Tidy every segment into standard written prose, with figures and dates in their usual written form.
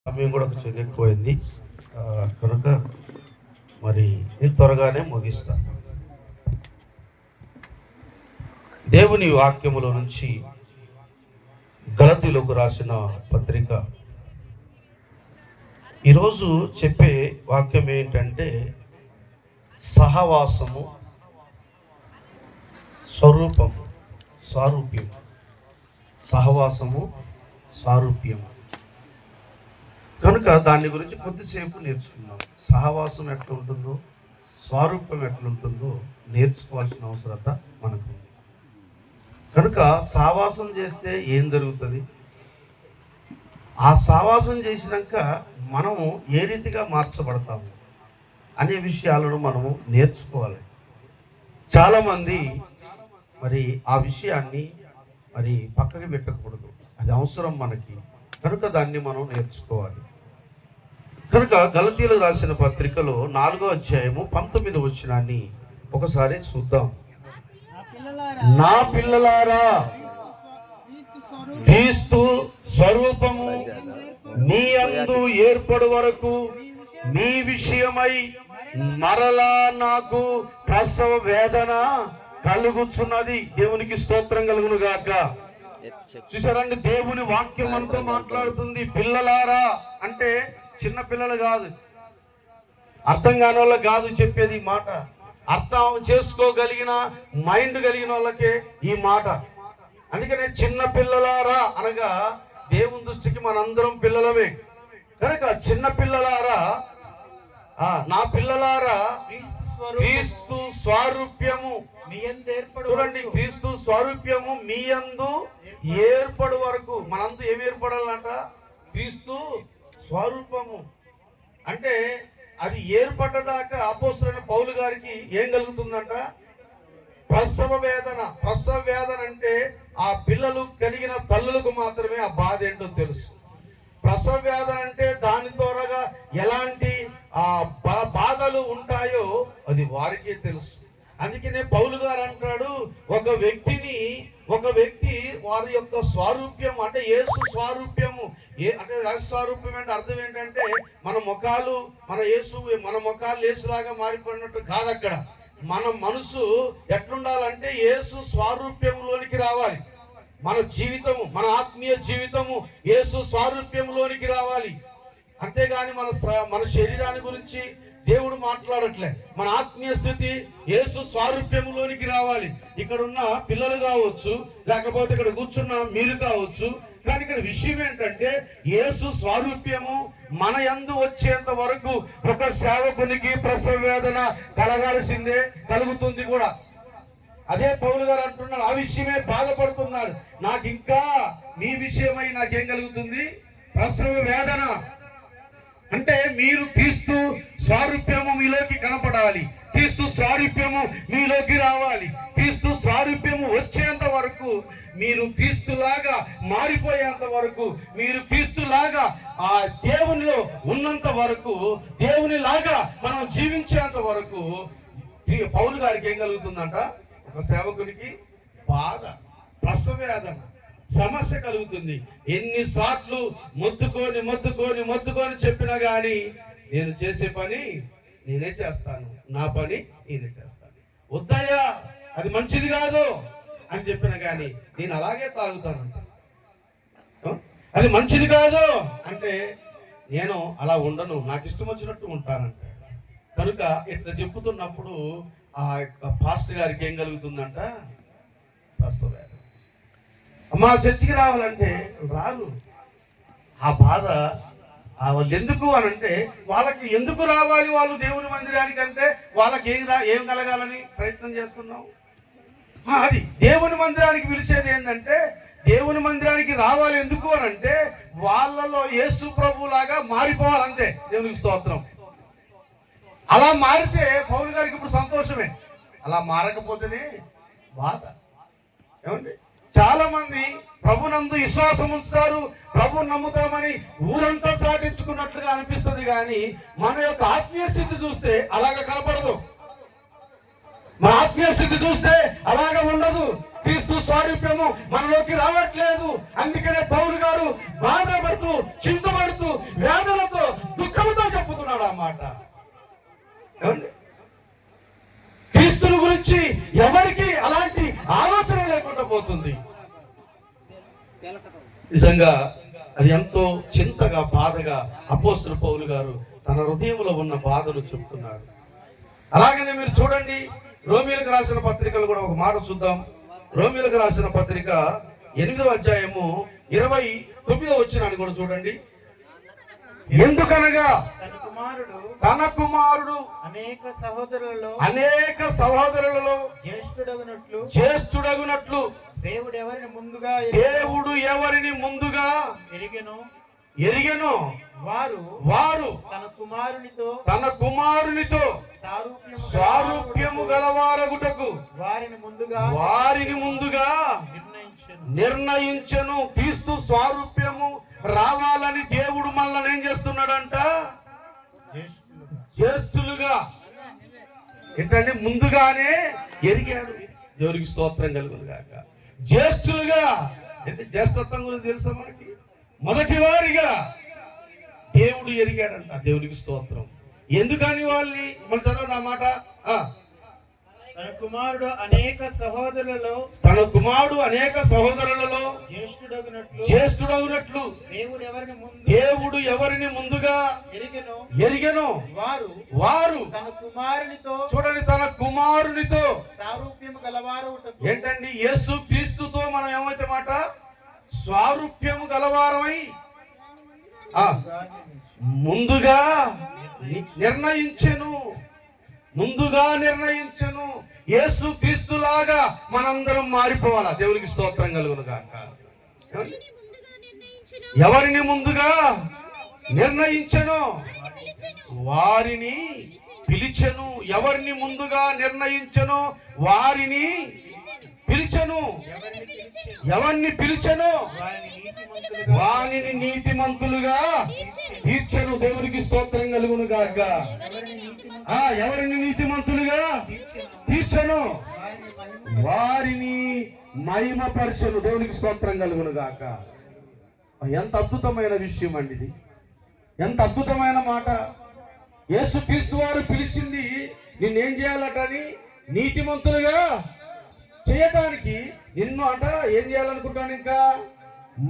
సమయం కూడా కొంచెం ఎక్కువైంది కనుక మరి నేను త్వరగానే ముగిస్తాను. దేవుని వాక్యములో నుంచి గలతీయులకు రాసిన పత్రిక ఈరోజు చెప్పే వాక్యం ఏంటంటే సహవాసము, స్వరూపము, సారూప్యం. సహవాసము, సారూప్యము. కనుక దాని గురించి కొద్దిసేపు నేర్చుకున్నాం. సహవాసం ఎట్లా ఉంటుందో, స్వరూపం ఎట్లుంటుందో నేర్చుకోవాల్సిన అవసరత మనకు ఉంది. కనుక సహవాసం చేస్తే ఏం జరుగుతుంది, ఆ సహవాసం చేసినాక మనము ఏ రీతిగా మార్చబడతాము అనే విషయాలను మనము నేర్చుకోవాలి. చాలామంది మరి ఆ విషయాన్ని మరి పక్కకి పెట్టకూడదు, అది అవసరం మనకి. కనుక దాన్ని మనం నేర్చుకోవాలి. కనుక గలతీయులకు రాసిన పత్రికలో 4వ అధ్యాయము 19వ వచనాన్ని ఒకసారి చూద్దాం. నా పిల్లలారా, క్రీస్తు స్వరూపము మీ యందు ఏర్పడు వరకు మీ విషయమై మరలా నాకు ప్రసవ వేదన కలుగుచున్నది. దేవునికి స్తోత్రం కలుగును గాక. చూసారండి, దేవుని వాక్యం అంతా మాట్లాడుతుంది. పిల్లలారా అంటే చిన్న పిల్లలు కాదు, అర్థం కాని వాళ్ళకి కాదు చెప్పేది ఈ మాట. అర్థం చేసుకోగలిగిన మైండ్ కలిగిన వాళ్ళకే ఈ మాట. అందుకనే చిన్న పిల్లలారా అనగా దేవుని దృష్టికి మనందరం పిల్లలమే. కనుక చిన్న పిల్లలారా, నా పిల్లలారా, క్రీస్తు స్వారూప్యము మీ యందు ఏర్పడు. చూడండి, క్రీస్తు స్వారూప్యము మీ యందు ఏర్పడు వరకు. మనందు ఏమి ఏర్పడాలంట? క్రీస్తు స్వరూపము. అంటే అది ఏర్పడ్డదాకా అపోస్తలుడైన పౌలు గారికి ఏం కలుగుతుందంట? ప్రసవ వేదన. ప్రసవ వేదన అంటే ఆ పిల్లలు కలిగిన తల్లులకు మాత్రమే ఆ బాధ ఏంటో తెలుసు. ప్రసవ వేదన అంటే దాని ద్వారాగా ఎలాంటి బాధలు ఉంటాయో అది వారికే తెలుసు. అందుకనే పౌలు గారు అంటాడు, ఒక వ్యక్తి వారి యొక్క స్వారూప్యం అంటే యేసు స్వారూప్యము. అంటే స్వారూప్యం అంటే అర్థం ఏంటంటే మన ముఖాలు యేసులాగా మారిపోయినట్టు కాదు. అక్కడ మన మనసు ఎట్లుండాలంటే యేసు స్వారూప్యంలోనికి రావాలి. మన జీవితము, మన ఆత్మీయ జీవితము యేసు స్వారూప్యంలోనికి రావాలి. అంతేగాని మన శరీరాన్ని గురించి దేవుడు మాట్లాడట్లే. మన ఆత్మీయ స్థితి యేసు స్వారూప్యంలోనికి రావాలి. ఇక్కడ ఉన్న పిల్లలు కావచ్చు, లేకపోతే ఇక్కడ కూర్చున్న మీరు కావచ్చు. కానీ ఇక్కడ విషయం ఏంటంటే యేసు స్వారూప్యము మన యందు వచ్చేంత వరకు ఒక సేవకునికి ప్రసవ వేదన కలగాల్సిందే, కలుగుతుంది కూడా. అదే పౌలు గారు అంటున్నాడు, ఆ విషయమే బాధపడుతున్నాడు. నాకు ఇంకా మీ విషయమై నాకేం కలుగుతుంది? ప్రసవ వేదన. అంటే మీరు క్రీస్తు స్వారూప్యము మీలోకి కనపడాలి, క్రీస్తు స్వారూప్యము మీలోకి రావాలి. క్రీస్తు స్వారూప్యము వచ్చేంత వరకు, మీరు క్రీస్తులాగా మారిపోయేంత వరకు, మీరు క్రీస్తులాగా ఆ దేవునిలో ఉన్నంత వరకు, దేవునిలాగా మనం జీవించేంత వరకు పౌలు గారికి ఏం కలుగుతుందంట? ఒక సేవకునికి బాధ, ప్రసవ వేదన, సమస్య కలుగుతుంది. ఎన్నిసార్లు మొత్తుకొని చెప్పినా గాని నేను చేసే పని నేనే చేస్తాను, నా పని నేనే చేస్తాను. వద్దయ్యా, అది మంచిది కాదు అని చెప్పినా గాని నేను అలాగే తాగుతానంట. అది మంచిది కాదు అంటే నేను అలా ఉండను, నాకు ఇష్టం వచ్చినట్టు ఉంటానంట. కనుక ఇట్లా చెప్పుతున్నప్పుడు ఆ యొక్క పాస్టర్ గారికి ఏం కలుగుతుందంట? ప్రసవ వేదన. అమ్మా చర్చికి రావాలంటే రారు. ఆ బాధ వాళ్ళు ఎందుకు అని అంటే, వాళ్ళకి ఎందుకు రావాలి వాళ్ళు దేవుని మందిరానికి అంటే వాళ్ళకి ఏం కలగాలని ప్రయత్నం చేస్తున్నాం. అది దేవుని మందిరానికి పిలిచేది ఏంటంటే, దేవుని మందిరానికి రావాలి ఎందుకు అని అంటే వాళ్ళలో యేసు ప్రభు లాగా మారిపోవాలంతే. దేవునికి స్తోత్రం. అలా మారితే పౌలు గారికి ఇప్పుడు సంతోషమే, అలా మారకపోతేనే బాధ. ఏమండి, చాలా మంది ప్రభునందు విశ్వాసం ఉంచుతారు, ప్రభు నమ్ముతామని ఊరంతా సాటించుకున్నట్లుగా అనిపిస్తుంది. కానీ మన యొక్క ఆత్మీయ స్థితి చూస్తే అలాగ కనపడదు. మన ఆత్మీయ స్థితి చూస్తే అలాగ ఉండదు. క్రీస్తు స్వారూప్యము మనలోకి రావట్లేదు. అందుకనే పౌలు గారు బాధపడుతూ, చింతపడుతూ, ఎవరికి అలాంటి ఆలోచన లేకుండా పోతుంది. నిజంగా అది ఎంతో చింతగా బాధగా అపోస్తలుడు పౌలు గారు తన హృదయంలో ఉన్న బాధను చెప్తున్నాడు. అలాగనే మీరు చూడండి, రోమీయులకు రాసిన పత్రికలు కూడా ఒక మాట చూద్దాం. రోమీయులకు రాసిన పత్రిక 8వ అధ్యాయము 29వ వచనాన్ని కూడా చూడండి. ఎందుకనగా తన కుమారుడు అనేక సహోదరులలో జ్యేష్ఠుడగునట్లు దేవుడు ఎవరిని ముందుగా ఎరిగెను వారు తన కుమారునితో సారూప్యము గలవారగుటకు వారిని ముందుగా నిర్ణయించెను. క్రీస్తు స్వారూప్యము రావాలని దేవుడు మనల్ని ఏం చేస్తున్నాడంట? జ్యేష్ఠులుగా ఏంటంటే ముందుగానే ఎరిగాడు. దేవునికి స్తోత్రం కలుగును గాక. జ్యేష్ఠులుగా అంటే జ్యేష్ఠత్వం గురించి తెలుసా మనకి? మొదటి వారిగా దేవుడు ఎరిగాడంట. దేవునికి స్తోత్రం. ఎందుకని వాళ్ళని మన చదవండి ఆ మాట. తన కుమారుడు అనేక సహోదరులలో జ్యేష్ఠుడగునట్లు దేవుడు ఎవరిని ముందుగా ఎరిగెను వారు చూడండి తన కుమారునితో సారూప్యము గలవారు. ఏంటండి? యేసు క్రీస్తుతో మనం ఏమైతే మాట స్వారూప్యము గలవారమై ముందుగా నిర్ణయించెను. యేసు క్రీస్తులాగా మనందరం మారిపోవాలా. దేవునికి స్తోత్రం కలుగును గాక. ఎవరిని ముందుగా నిర్ణయించెను వారిని పిలిచెను. ఎవరిని ముందుగా నిర్ణయించెను వారిని పిలిచెను. ఎవరిని పిలిచెను వారిని నీతిమంతులుగా తీర్చెను. దేవునికి స్తోత్రం కలుగును గాక. ఎవరిని నీతిమంతులుగా తీర్చెను వారిని మహిమపరచెను. దేవునికి స్తోత్రం కలుగును గాక. ఎంత అద్భుతమైన విషయం అండి ఇది. ఎంత అద్భుతమైన మాట. యేసు క్రీస్తు వారు పిలిచింది నిన్నేం చేయాలటని? నీతిమంతులుగా చేయటానికి. నిన్ను అంట ఏం చేయాలనుకుంటాను? ఇంకా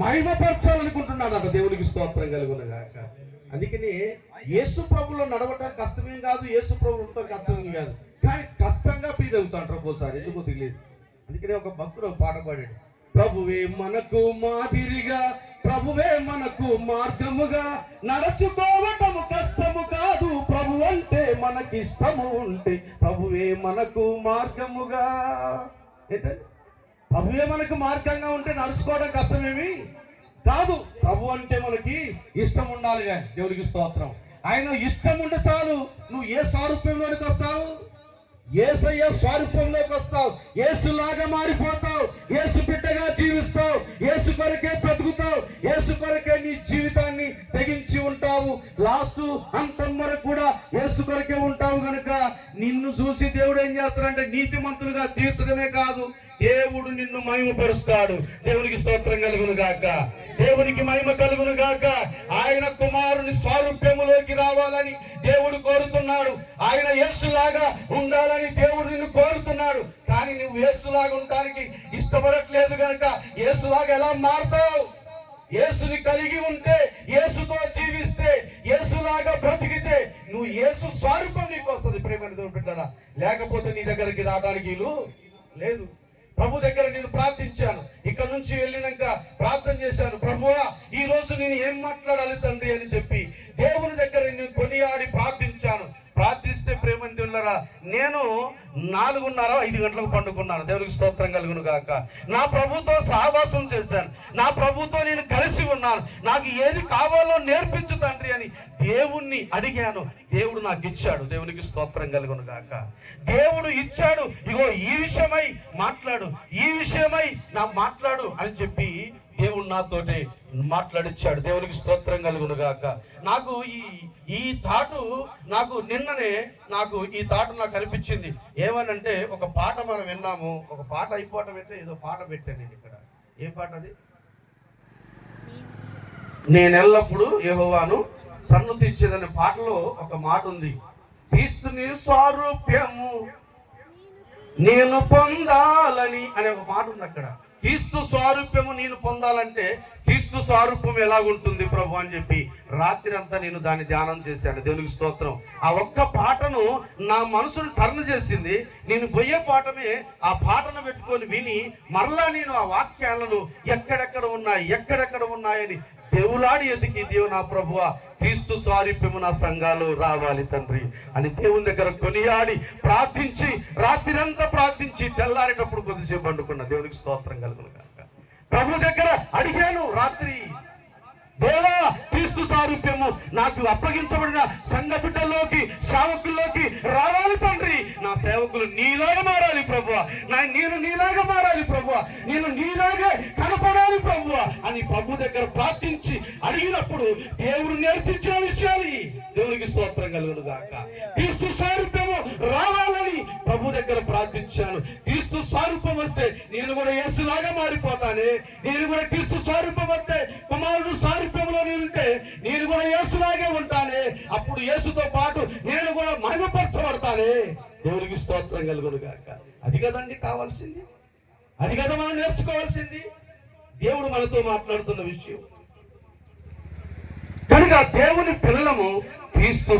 మహిమపరచాలనుకుంటున్నాను. దేవునికి స్తోత్రం కలుగును గాక. అందుకని యేసు ప్రభులో నడవటం కష్టమేం కాదు, యేసు ప్రభుతో కష్టమేం కాదు, కానీ కష్టంగా ఫీల్ అవుతాంటారు ఒక్కోసారి, ఎందుకో తెలియదు. అందుకనే ఒక భక్తుడు ఒక పాట పాడాడు. ప్రభువే మనకు మాదిరిగా, ప్రభువే మనకు మార్గముగా, నడుచుకోవటము కష్టము కాదు, ప్రభు అంటే మనకిష్టము ఉంటే, ప్రభువే మనకు మార్గముగా. ఏంటంటే ప్రభువే మనకు మార్గంగా ఉంటే నడుచుకోవడం కష్టమేమి కాదు. ప్రభు అంటే మనకి ఇష్టం ఉండాలి. కానీ దేవునికి స్తోత్రం. ఆయన ఇష్టం ఉంటే చాలు. నువ్వు ఏ స్వరూపంలోనికి వస్తావు? యేసయ్య స్వరూపంలోకి వస్తావు. యేసులాగా మారిపోతావు. యేసు బిడ్డగా జీవిస్తావు. యేసు కొరకే బ్రతుకుతావు. యేసు కొరకే నీ జీవితాన్ని తెగించి ఉంటావు. లాస్ట్ అంతం వరకు కూడా యేసు కొరకే ఉంటావు. కనుక నిన్ను చూసి దేవుడు ఏం చేస్తాడంటే నీతిమంతులుగా తీర్చడమే కాదు, దేవుడు నిన్ను మహిమపరుస్తాడు. దేవునికి స్తోత్రం కలుగును గాక. దేవునికి మహిమ కలుగును గాక. ఆయన కుమారుని స్వారూప్యములోకి రావాలని దేవుడు కోరుతున్నాడు. ఆయన యేసులాగా ఉండాలని దేవుడు నిన్ను కోరుతున్నాడు. కానీ నువ్వు యేసులాగా ఉండడానికి ఇష్టపడట్లేదు కనుక యేసులాగా ఎలా మారుతావు? యేసుని కలిగి ఉంటే, యేసుతో జీవిస్తే, యేసులాగా బ్రతికితే నువ్వు యేసు స్వరూపం నీకు వస్తుంది. ప్రేమని బిడ్డరా, లేకపోతే నీ దగ్గరికి రావడానికి లేదు. ప్రభు దగ్గర నేను ప్రార్థించాను. ఇక్కడ నుంచి వెళ్ళినాక ప్రార్థన చేశాను. ప్రభువా, ఈ రోజు నేను ఏం మాట్లాడాలి తండ్రి అని చెప్పి దేవుని దగ్గర నేను కొనియాడి ప్రార్థించాను. ప్రార్థిస్తే ప్రేమంతులారా, నేను 4:30-5 గంటలకు పండుకున్నాను. దేవునికి స్తోత్రం కలుగును గాక. నా ప్రభుతో సహవాసం చేశాను. నా ప్రభుతో నేను కలిసి ఉన్నాను. నాకు ఏది కావాలో నేర్పించు తండ్రి అని దేవుణ్ణి అడిగాను. దేవుడు నాకు ఇచ్చాడు. దేవునికి స్తోత్రం కలుగును గాక. దేవుడు ఇచ్చాడు. ఇగో ఈ విషయమై మాట్లాడు, ఈ విషయమై మాట్లాడు అని చెప్పి దేవుడు నాతోటి మాట్లాడిచ్చాడు. దేవునికి స్తోత్రం కలుగును గాక. నాకు ఈ థాటు నిన్ననే ఈ థాటు నాకు అనిపించింది. ఏమనంటే, ఒక పాట మనం విన్నాము. ఒక పాట అయిపోవటం అంటే ఏదో పాట పెట్టాను నేను ఇక్కడ. ఏం పాట అది? నేను ఎల్లప్పుడూ యెహోవాను సన్నుతించేదనే పాటలో ఒక మాట ఉంది. క్రీస్తుని స్వారూప్యము నేను పొందాలని అనే ఒక మాట ఉంది అక్కడ. క్రీస్తు స్వారూప్యము నేను పొందాలంటే క్రీస్తు స్వారూప్యం ఎలాగుంటుంది ప్రభు అని చెప్పి రాత్రి అంతా నేను దాన్ని ధ్యానం చేశాను. దేవునికి స్తోత్రం. ఆ ఒక్క పాటను నా మనసును టర్న్ చేసింది. నేను పోయే పాఠమే ఆ పాటను పెట్టుకొని విని మరలా నేను ఆ వాక్యాలను ఎక్కడెక్కడ ఉన్నాయని దేవులాడి ఎదికి, దేవు నా ప్రభువా క్రీస్తు స్వారూప్యము నా సంఘాలు రావాలి తండ్రి అని దేవుని దగ్గర కొనియాడి ప్రార్థించి రాత్రిరంతా ప్రార్థించి తెల్లారేటప్పుడు కొద్దిసేపు పండుకున్న. దేవునికి స్తోత్రం కలుగును గాక. ప్రభు దగ్గర అడిగాను రాత్రి, దేవా క్రీస్తు సారూప్యము నాకు అప్పగించబడిన సంఘ బిడ్డల్లోకి సేవకుల్లోకి రావాలి తండ్రి. నా సేవకులు నీలాగా మారాలి ప్రభువా, నేను నీలాగా మారాలి ప్రభువా, నేను నీలాగా కనపడాలి ప్రభువా అని ప్రభు దగ్గర ప్రార్థించి అడిగినప్పుడు దేవుడు నేర్పించిన విషయాలు దేవునికి స్తోత్రం కలుగును గాక. క్రీస్తు స్వరూపము రావాలని ప్రభు దగ్గర ప్రార్థించాను. క్రీస్తు స్వరూపం వస్తే నేను కూడా యేసులాగా మారిపోతానే. నేను కూడా క్రీస్తు స్వరూపం వస్తే కుమారుడు స్వరూపంలో ఉంటే నేను కూడా యేసులాగే ఉంటానే. అప్పుడు యేసుతో పాటు నేను కూడా మహిమపరచబడతానే. దేవునికి స్తోత్రం కలుగును గాక. అది కదండి కావాల్సింది, అది కదా మనం నేర్చుకోవాల్సింది. దేవుడు మనతో మాట్లాడుతున్న విషయం కనుక దేవుని పిల్లలము క్రీస్తు